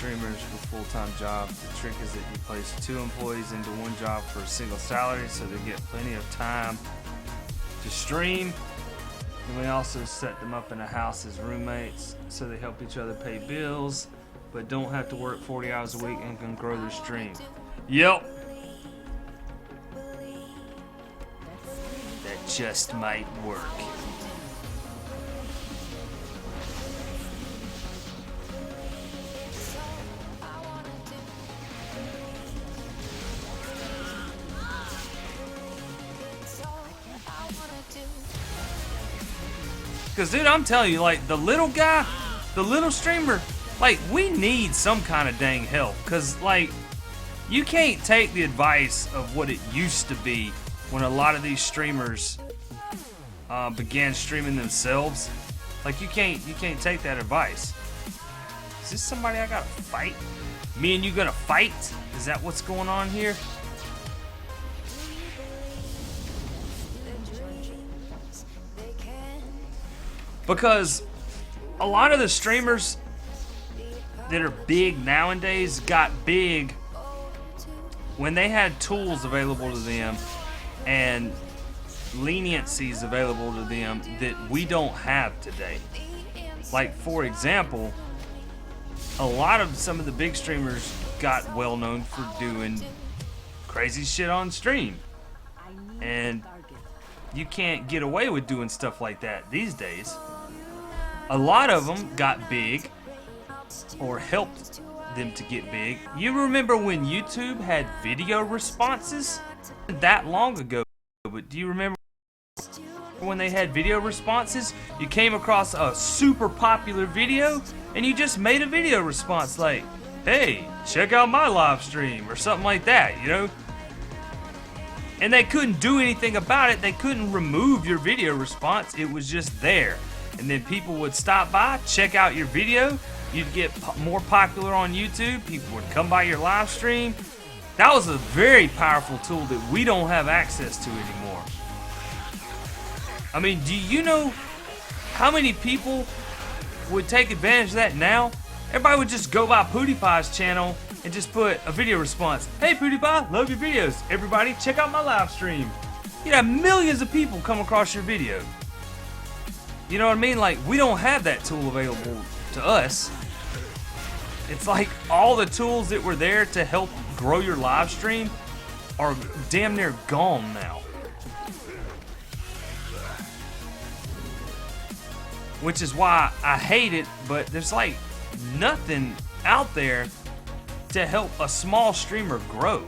streamers with full-time jobs. The trick is that you place 2 employees into one job for a single salary, so they get plenty of time to stream. And we also set them up in a house as roommates, so they help each other pay bills, but don't have to work 40 hours a week and can grow their stream. Yep. That just might work. Cause dude, I'm telling you, like the little guy, the little streamer, like we need some kind of dang help. Cause like you can't take the advice of what it used to be when a lot of these streamers began streaming themselves. Like you can't take that advice. Is this somebody I gotta fight? Me and you gonna fight? Is that what's going on here? Because a lot of the streamers that are big nowadays got big when they had tools available to them and leniencies available to them that we don't have today. Like for example, a lot of some of the big streamers got well known for doing crazy shit on stream. And you can't get away with doing stuff like that these days. A lot of them got big or helped them to get big. You remember when YouTube had video responses? That long ago, but do you remember when they had video responses? You came across a super popular video and you just made a video response like, hey, check out my live stream or something like that, you know? And they couldn't do anything about it. They couldn't remove your video response. It was just there. And then people would stop by, check out your video. You'd get more popular on YouTube. People would come by your live stream. That was a very powerful tool that we don't have access to anymore. I mean, do you know how many people would take advantage of that now? Everybody would just go by PewDiePie's channel and just put a video response. Hey PewDiePie, love your videos. Everybody, check out my live stream. You'd have millions of people come across your video. You know what I mean? Like, we don't have that tool available to us. It's like all the tools that were there to help grow your live stream are damn near gone now. Which is why I hate it, but there's like nothing out there to help a small streamer grow.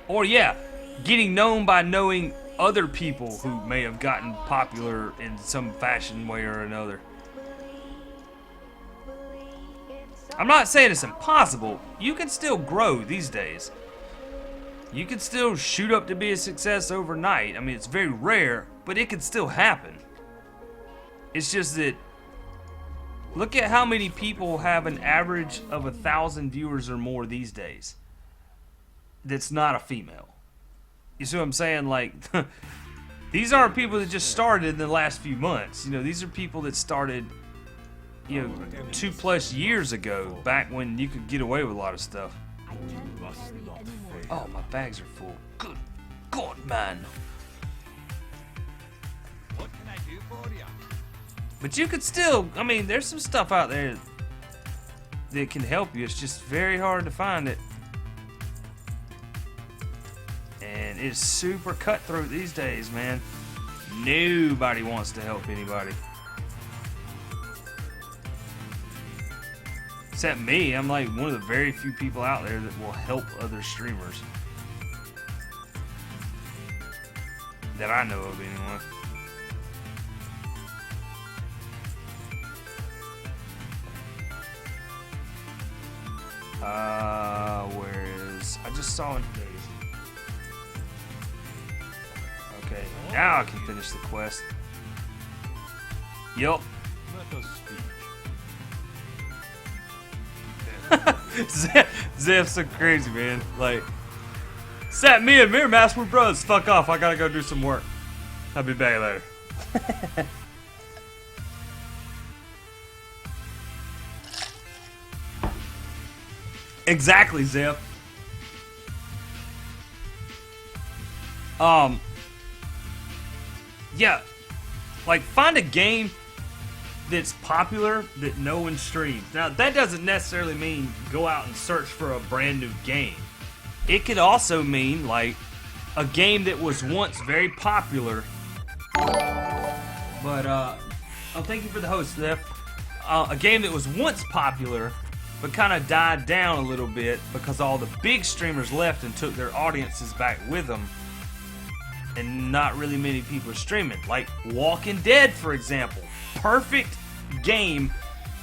Or yeah, getting known by knowing other people who may have gotten popular in some fashion way or another. I'm not saying it's impossible. You can still grow these days. You can still shoot up to be a success overnight. I mean, it's very rare, but it can still happen. It's just that look at how many people have an average of 1,000 viewers or more these days. That's not a female. You see what I'm saying? Like, these aren't people that just started in the last few months. You know, these are people that started, you know, 2+ years ago, back when you could get away with a lot of stuff. Oh, my bags are full. Good God, man. What can I do for you? But you could still, I mean, there's some stuff out there that can help you. It's just very hard to find it. And it's super cutthroat these days, man. Nobody wants to help anybody. Except me. I'm like one of the very few people out there that will help other streamers. That I know of, anyway. Where is... I just saw it today. Okay, now I can finish the quest. Yup. Zeph's so crazy, man. Like, Sat, me and Mirrormask, we're bros. Fuck off, I gotta go do some work. I'll be back later. Exactly, Zip. Yeah, like find a game that's popular that no one streams. Now, that doesn't necessarily mean go out and search for a brand new game. It could also mean like a game that was once very popular, but oh, thank you for the host, Steph. A game that was once popular but kind of died down a little bit because all the big streamers left and took their audiences back with them, and not really many people are streaming. Like Walking Dead, for example. Perfect game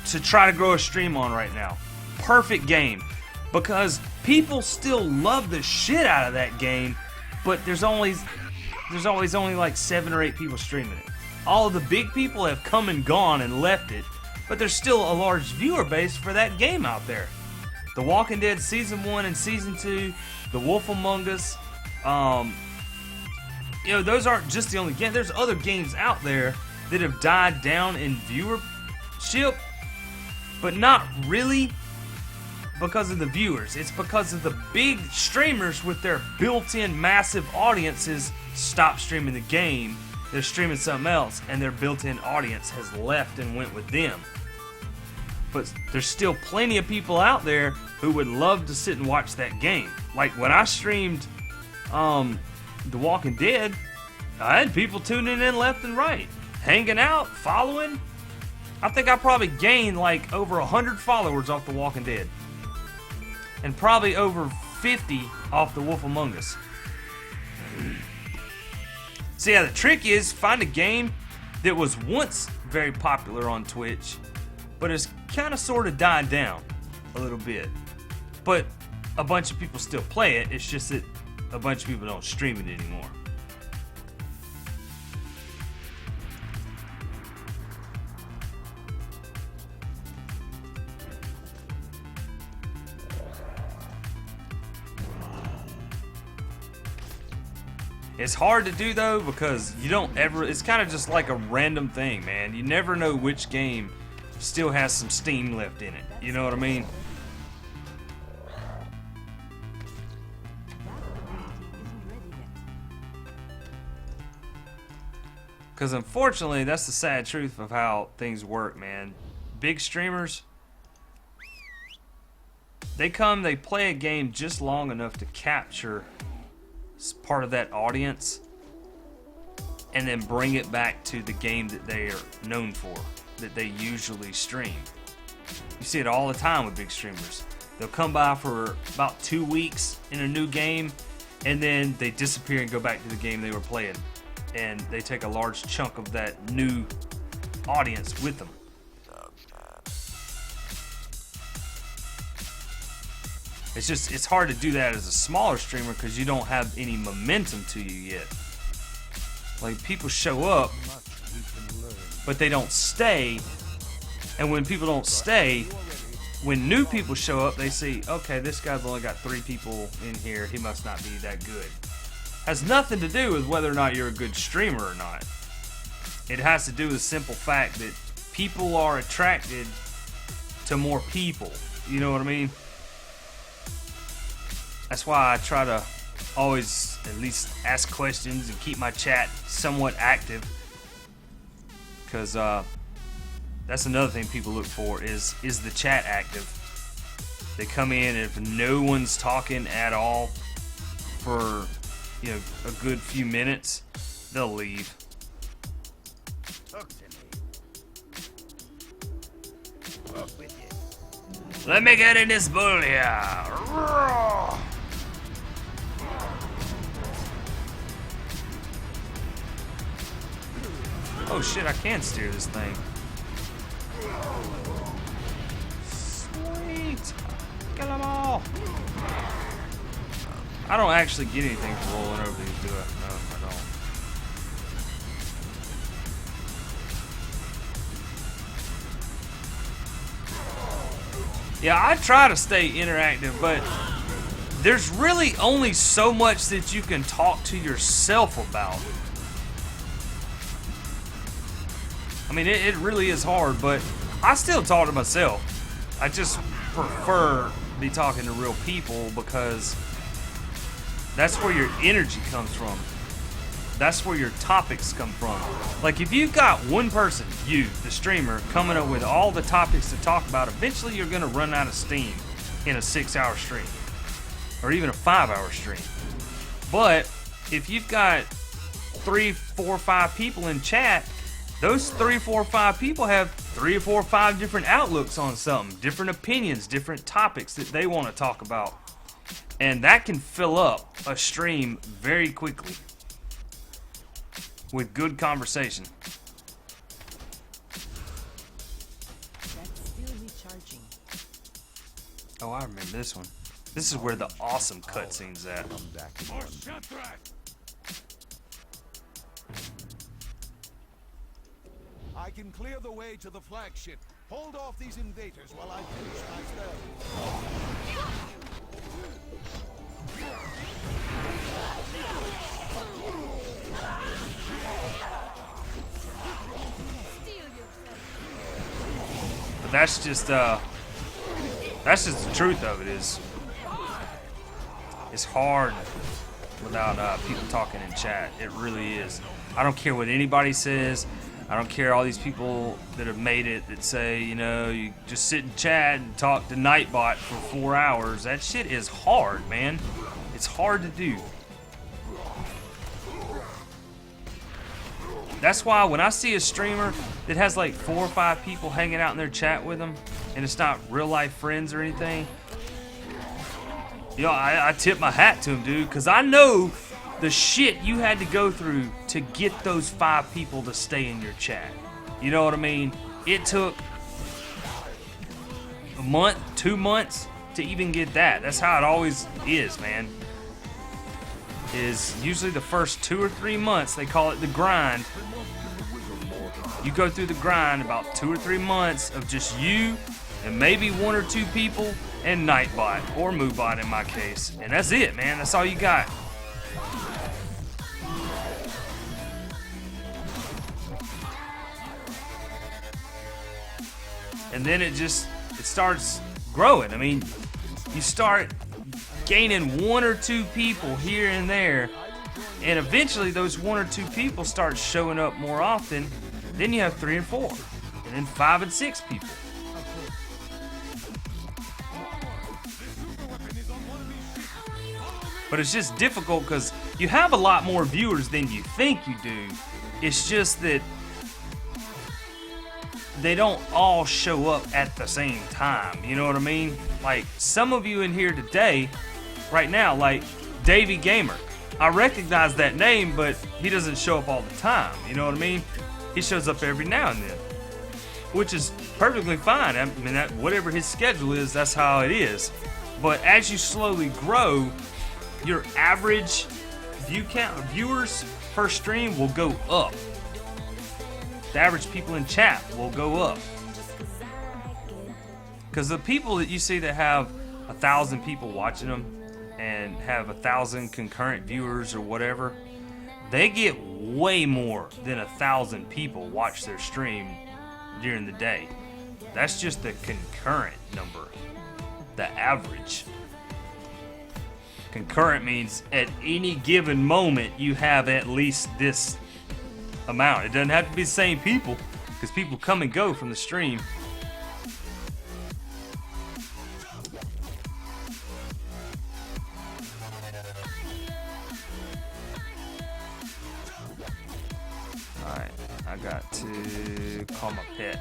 to try to grow a stream on right now. Perfect game. Because people still love the shit out of that game, but there's always only like 7 or 8 people streaming it. All of the big people have come and gone and left it, but there's still a large viewer base for that game out there. The Walking Dead Season 1 and Season 2, The Wolf Among Us, you know, those aren't just the only game. There's other games out there that have died down in viewership, but not really because of the viewers. It's because of the big streamers with their built-in massive audiences stop streaming the game. They're streaming something else, and their built-in audience has left and went with them. But there's still plenty of people out there who would love to sit and watch that game. Like when I streamed The Walking Dead, I had people tuning in left and right, hanging out, following. I think I probably gained like over 100 followers off The Walking Dead, and probably over 50 off The Wolf Among Us. So yeah, the trick is find a game that was once very popular on Twitch, but has kind of sort of died down a little bit. But a bunch of people still play it. It's just that a bunch of people don't stream it anymore. It's hard to do though because you don't ever, it's kind of just like a random thing, man. You never know which game still has some steam left in it. You know what I mean? Because unfortunately, that's the sad truth of how things work, man. Big streamers, they come, they play a game just long enough to capture part of that audience and then bring it back to the game that they are known for, that they usually stream. You see it all the time with big streamers. They'll come by for about 2 weeks in a new game, and then they disappear and go back to the game they were playing. And they take a large chunk of that new audience with them. It's hard to do that as a smaller streamer because you don't have any momentum to you yet. Like, people show up, but they don't stay. And when people don't stay, when new people show up, they see, okay, this guy's only got 3 people in here. He must not be that good. Has nothing to do with whether or not you're a good streamer or not. It has to do with the simple fact that people are attracted to more people. You know what I mean? That's why I try to always at least ask questions and keep my chat somewhat active. Because that's another thing people look for is the chat active. They come in, and if no one's talking at all for, you know, a good few minutes, they'll leave. Talk to me. Up with you. Let me get in this bull here. Roar. Oh shit, I can steer this thing. Sweet. Get them all. I don't actually get anything for rolling over these, do I? No, I don't. Yeah, I try to stay interactive, but there's really only so much that you can talk to yourself about. I mean, it really is hard, but I still talk to myself. I just prefer be talking to real people, because that's where your energy comes from. That's where your topics come from. Like, if you've got one person, you, the streamer, coming up with all the topics to talk about, eventually you're gonna run out of steam in a 6-hour stream, or even a 5-hour stream. But if you've got 3, 4, 5 people in chat, those 3, 4, 5 people have 3 or 4, 5 different outlooks on something, different opinions, different topics that they want to talk about. And that can fill up a stream very quickly with good conversation. That's still recharging. Oh, I remember this one. This is where the awesome cutscene's at. I can clear the way to the flagship. Hold off these invaders while I finish my spell. But that's just the truth of it. Is it's hard without people talking in chat. It really is. I don't care what anybody says. I don't care all these people that have made it that say, you know, you just sit and chat and talk to Nightbot for 4 hours. That shit is hard, man. It's hard to do. That's why when I see a streamer that has like 4 or 5 people hanging out in their chat with them, and it's not real life friends or anything, you know, I tip my hat to him, dude, because I know the shit you had to go through to get those 5 people to stay in your chat. You know what I mean? It took a month, 2 months to even get that. That's how it always is, man. Is usually the first 2 or 3 months, they call it the grind. You go through the grind about 2 or 3 months of just you and maybe 1 or 2 people and Nightbot or Moobot in my case. And that's it, man. That's all you got. And then it starts growing. I mean, you start gaining 1 or 2 people here and there, and eventually those 1 or 2 people start showing up more often. Then you have 3 and 4, and then 5 and 6 people. But it's just difficult because you have a lot more viewers than you think you do. It's just that they don't all show up at the same time. You know what I mean? Like, some of you in here today, right now, like Davey Gamer. I recognize that name, but he doesn't show up all the time. You know what I mean? He shows up every now and then, which is perfectly fine. I mean, whatever his schedule is, that's how it is. But as you slowly grow, your average view count, viewers per stream will go up. The average people in chat will go up. Because the people that you see that have 1,000 people watching them and have 1,000 concurrent viewers or whatever, they get way more than 1,000 people watch their stream during the day. That's just the concurrent number, the average. Concurrent means at any given moment you have at least this amount. It doesn't have to be the same people, because people come and go from the stream. Alright, I got to call my pet.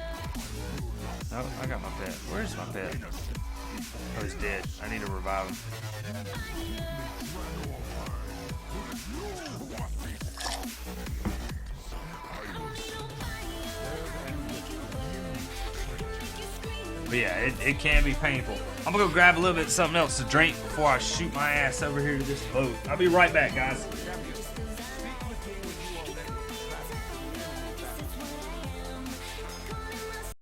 No, I got my pet. Where's my pet? Oh, he's dead. I need to revive him. But yeah, it can be painful. I'm gonna go grab a little bit of something else to drink before I shoot my ass over here to this boat. I'll be right back, guys.